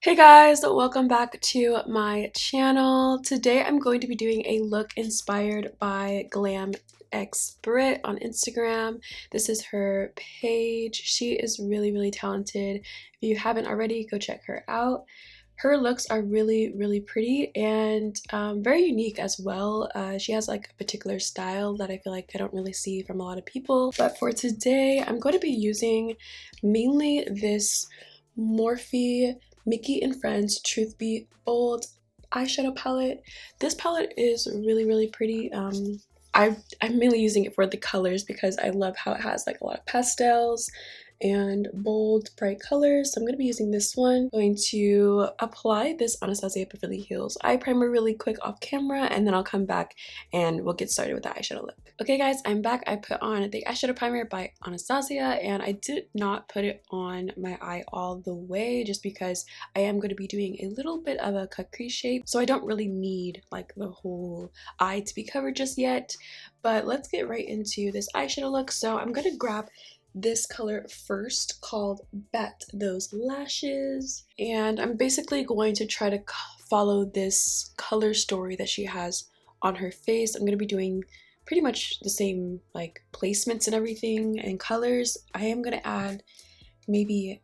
Hey guys, welcome back to my channel. Today I'm going to be doing a look inspired by Glam X Brit on Instagram. This is her page. She is really talented. If you haven't already, go check her out. Her looks are really pretty and very unique as well. She has like a particular style that I feel like I don't really see from a lot of people. But for today, I'm going to be using mainly this Morphe Mickey and Friends Truth Be Bold eyeshadow palette. This palette is really pretty. I'm mainly using it for the colors because I love how it has like a lot of pastels and bold bright colors. So I'm going to be using this one. I'm going to apply this Anastasia Beverly Hills eye primer really quick off camera, and then I'll come back and we'll get started with the eyeshadow look. Okay guys, I'm back. I put on the eyeshadow primer by Anastasia, and I did not put it on my eye all the way just because I am going to be doing a little bit of a cut crease shape, so I don't really need like the whole eye to be covered just yet. But let's get right into this eyeshadow look. So I'm going to grab this color first, called Bet Those Lashes, and I'm basically going to try to follow this color story that she has on her face. I'm going to be doing pretty much the same like placements and everything and colors. I am going to add maybe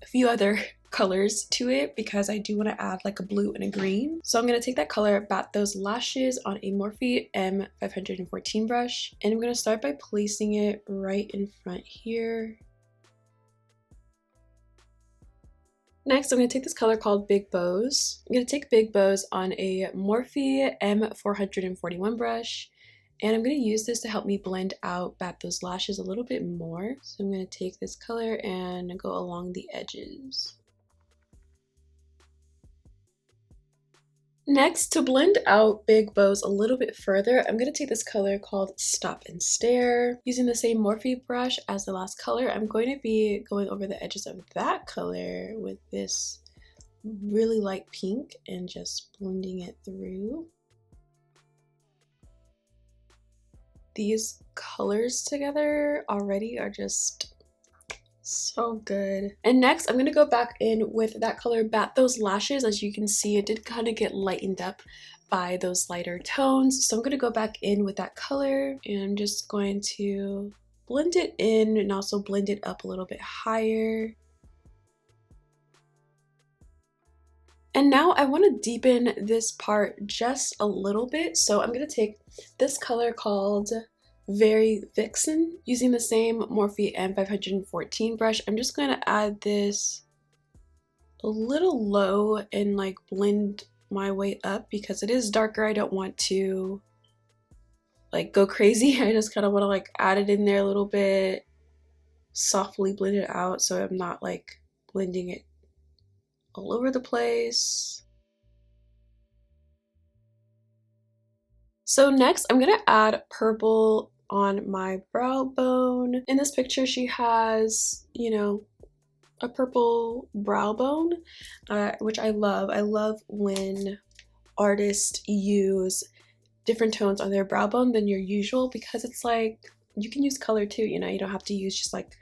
a few other colors to it because I do want to add like a blue and a green. So I'm going to take that color, Bat Those Lashes, on a Morphe M514 brush, and I'm going to start by placing it right in front here. Next, I'm going to take this color called Big Bows. I'm going to take Big Bows on a Morphe M441 brush, and I'm going to use this to help me blend out Bat Those Lashes a little bit more. So I'm going to take this color and go along the edges. Next, to blend out Big Bows a little bit further, I'm going to take this color called Stop and Stare. Using the same Morphe brush as the last color, I'm going to be going over the edges of that color with this really light pink and just blending it through. These colors together already are just so good. And next, I'm going to go back in with that color, Bat Those Lashes. As you can see, it did kind of get lightened up by those lighter tones. So I'm going to go back in with that color, and I'm just going to blend it in and also blend it up a little bit higher. And now I want to deepen this part just a little bit. So I'm going to take this color called Very Vixen, using the same Morphe M514 brush. I'm just going to add this a little low and like blend my way up because it is darker. I don't want to like go crazy. I just kind of want to like add it in there a little bit, softly blend it out so I'm not like blending it all over the place. So next, I'm going to add purple on my brow bone. In this picture, she has, you know, a purple brow bone, which I love. I love when artists use different tones on their brow bone than your usual, because it's like you can use color too, you know, you don't have to use just like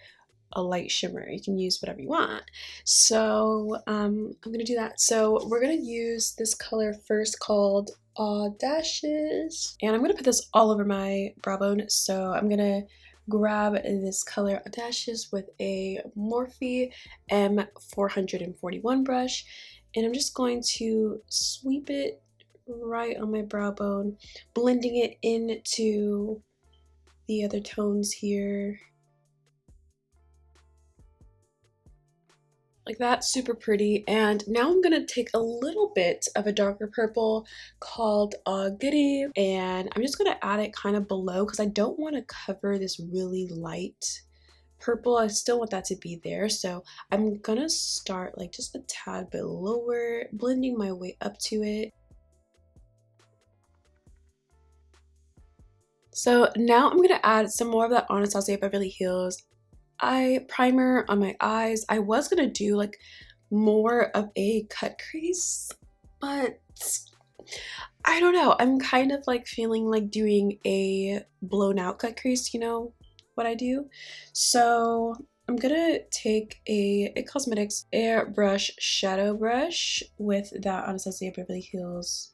a light shimmer. You can use whatever you want. So I'm gonna do that. So we're gonna use this color first, called Audacious, and I'm gonna put this all over my brow bone. So I'm gonna grab this color Audacious with a Morphe M441 brush, and I'm just going to sweep it right on my brow bone, blending it into the other tones here. Like that, super pretty. And now I'm gonna take a little bit of a darker purple called Goody, and I'm just gonna add it kind of below because I don't want to cover this really light purple. I still want that to be there, so I'm gonna start like just a tad bit lower, blending my way up to it. So now I'm gonna add some more of that Anastasia Beverly Hills eye primer on my eyes. I was gonna do like more of a cut crease, but I don't know. I'm kind of like feeling like doing a blown out cut crease, you know what I do? So I'm I'm gonna take a IT Cosmetics Airbrush Shadow Brush with that Anastasia Beverly Hills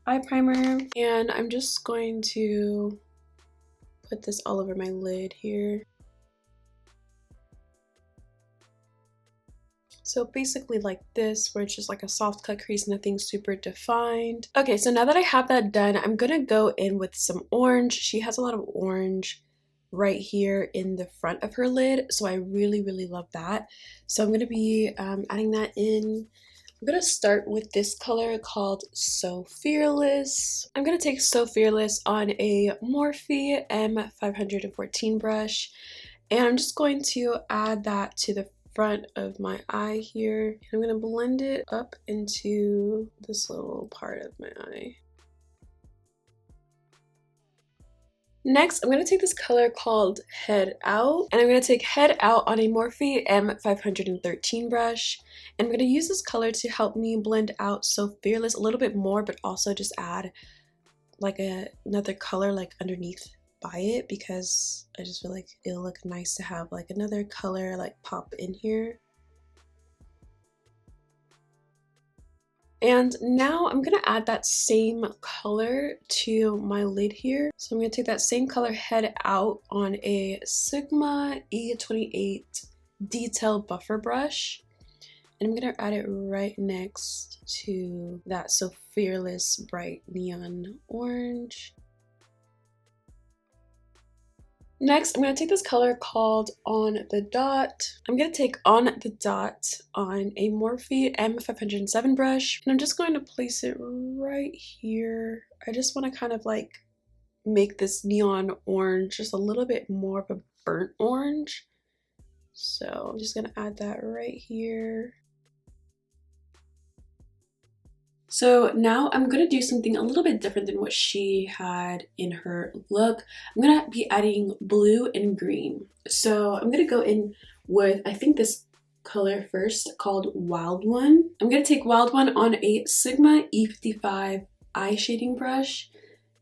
eye primer, and I'm just going to put this all over my lid here. So basically like this, where it's just like a soft cut crease, nothing super defined. Okay, so now that I have that done, I'm gonna go in with some orange. She has a lot of orange right here in the front of her lid, so I really love that. So I'm gonna be adding that in. I'm gonna start with this color called So Fearless. I'm gonna take So Fearless on a Morphe M514 brush, and I'm just going to add that to the front of my eye here. I'm gonna blend it up into this little part of my eye. Next, I'm going to take this color called Head Out, and I'm going to take Head Out on a Morphe M513 brush, and I'm going to use this color to help me blend out So Fearless a little bit more, but also just add like another color like underneath by it, because I just feel like it'll look nice to have like another color like pop in here. And now I'm gonna add that same color to my lid here. So I'm gonna take that same color Head Out on a Sigma E28 detail buffer brush, and I'm gonna add it right next to that So Fearless bright neon orange. Next, I'm going to take this color called On the Dot. I'm going to take On the Dot on a Morphe M507 brush, and I'm just going to place it right here. I just want to kind of like make this neon orange just a little bit more of a burnt orange. So I'm just going to add that right here. So now I'm going to do something a little bit different than what she had in her look. I'm going to be adding blue and green. So I'm going to go in with, I think, this color first called Wild One. I'm going to take Wild One on a Sigma E55 eye shading brush.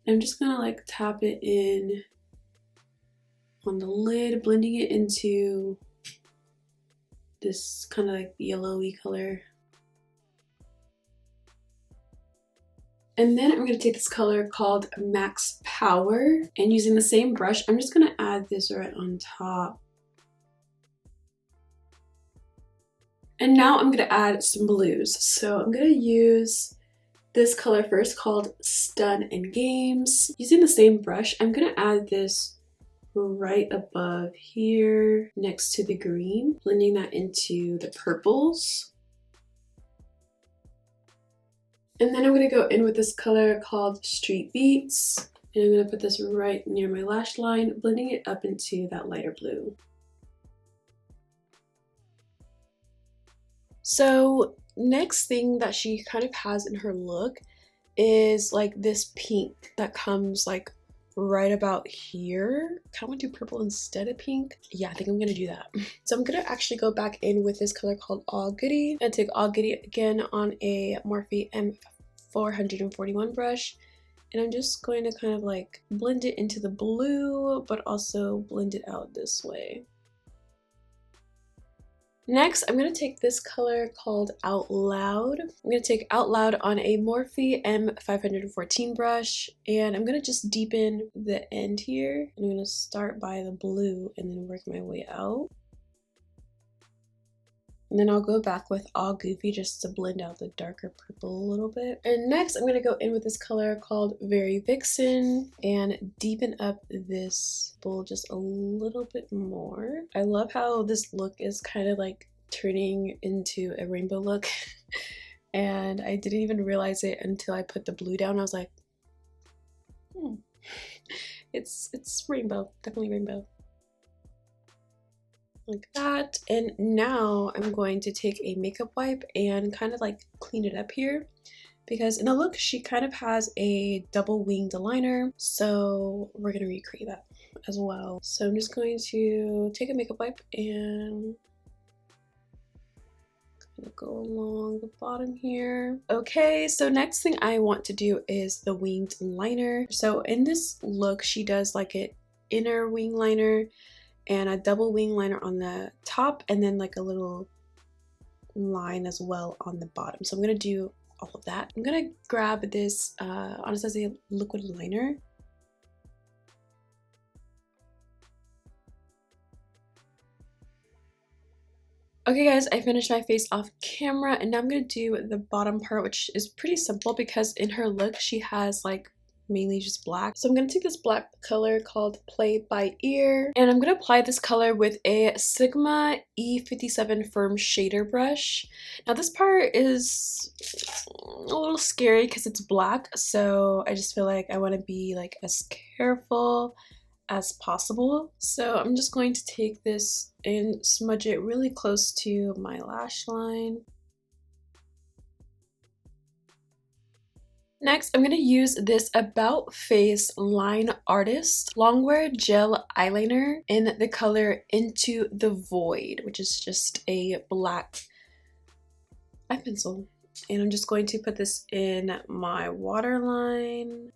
And I'm just going to like tap it in on the lid, blending it into this kind of like yellowy color. And then I'm going to take this color called Max Power, and using the same brush, I'm just going to add this right on top. And now I'm going to add some blues. So I'm going to use this color first called Stun and Games. Using the same brush, I'm going to add this right above here next to the green, blending that into the purples. And then I'm going to go in with this color called Street Beats, and I'm going to put this right near my lash line, blending it up into that lighter blue. So next thing that she kind of has in her look is like this pink that comes like right about here. Kind of want to do purple instead of pink. Yeah, I think I'm gonna do that. So I'm gonna actually go back in with this color called All Goody, and take All Goody again on a Morphe M441 brush, and I'm just going to kind of like blend it into the blue, but also blend it out this way. Next, I'm going to take this color called Out Loud. I'm going to take Out Loud on a Morphe M514 brush, and I'm going to just deepen the end here. I'm going to start by the blue and then work my way out. And then I'll go back with All Goofy just to blend out the darker purple a little bit. And next, I'm going to go in with this color called Very Vixen and deepen up this bowl just a little bit more. I love how this look is kind of like turning into a rainbow look. And I didn't even realize it until I put the blue down. I was like, it's rainbow, definitely rainbow. Like that. And now I'm going to take a makeup wipe and kind of like clean it up here, because in the look she kind of has a double winged liner, so we're gonna recreate that as well. So I'm just going to take a makeup wipe and kind of go along the bottom here. Okay, so next thing I want to do is the winged liner. So in this look she does like an inner wing liner, and a double wing liner on the top, and then like a little line as well on the bottom. So I'm gonna do all of that. I'm gonna grab this Anastasia liquid liner. Okay guys, I finished my face off camera, and now I'm gonna do the bottom part, which is pretty simple because in her look she has like mainly just black. So I'm gonna take this black color called Play by Ear, and I'm gonna apply this color with a Sigma E57 firm shader brush. Now this part is a little scary because it's black, so I just feel like I want to be like as careful as possible. So I'm just going to take this and smudge it really close to my lash line. Next, I'm going to use this About Face Line Artist Longwear Gel Eyeliner in the color Into the Void, which is just a black eye pencil. And I'm just going to put this in my waterline.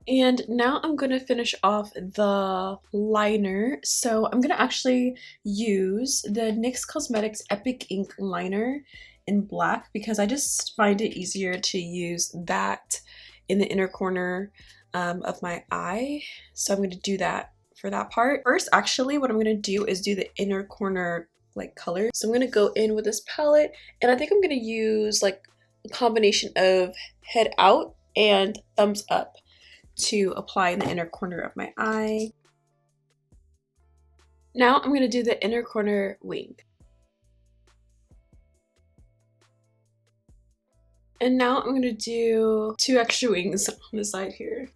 And now I'm going to finish off the liner. So I'm going to actually use the NYX Cosmetics Epic Ink Liner in black because I just find it easier to use that in the inner corner of my eye. So I'm going to do that for that part. First, actually, what I'm going to do is do the inner corner like color. So I'm going to go in with this palette, and I think I'm going to use like a combination of Head Out and Thumbs Up to apply in the inner corner of my eye. Now I'm going to do the inner corner wing. And now I'm going to do 2 extra wings on the side here.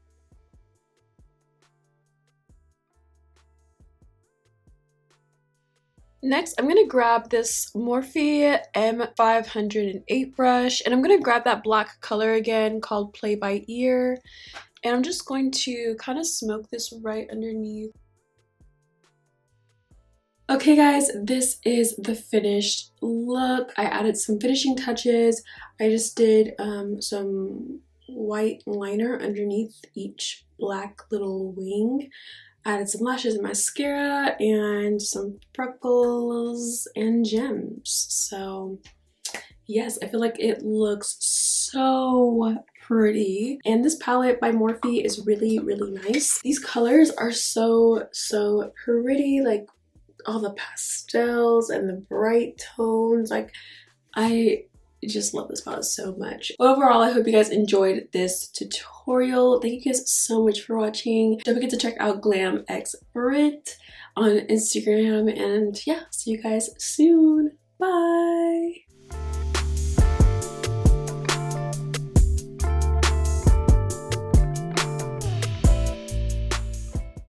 Next, I'm going to grab this Morphe M508 brush, and I'm going to grab that black color again called Play by Ear. And I'm just going to kind of smoke this right underneath. Okay guys, this is the finished look. I added some finishing touches. I just did some white liner underneath each black little wing. Added some lashes and mascara and some freckles and gems. So yes, I feel like it looks so pretty. And this palette by Morphe is really, really nice. These colors are so pretty, like all the pastels and the bright tones. Like, I just love this palette so much. Overall, I hope you guys enjoyed this tutorial. Thank you guys so much for watching. Don't forget to check out Glam X Brit on Instagram, and yeah, see you guys soon. Bye!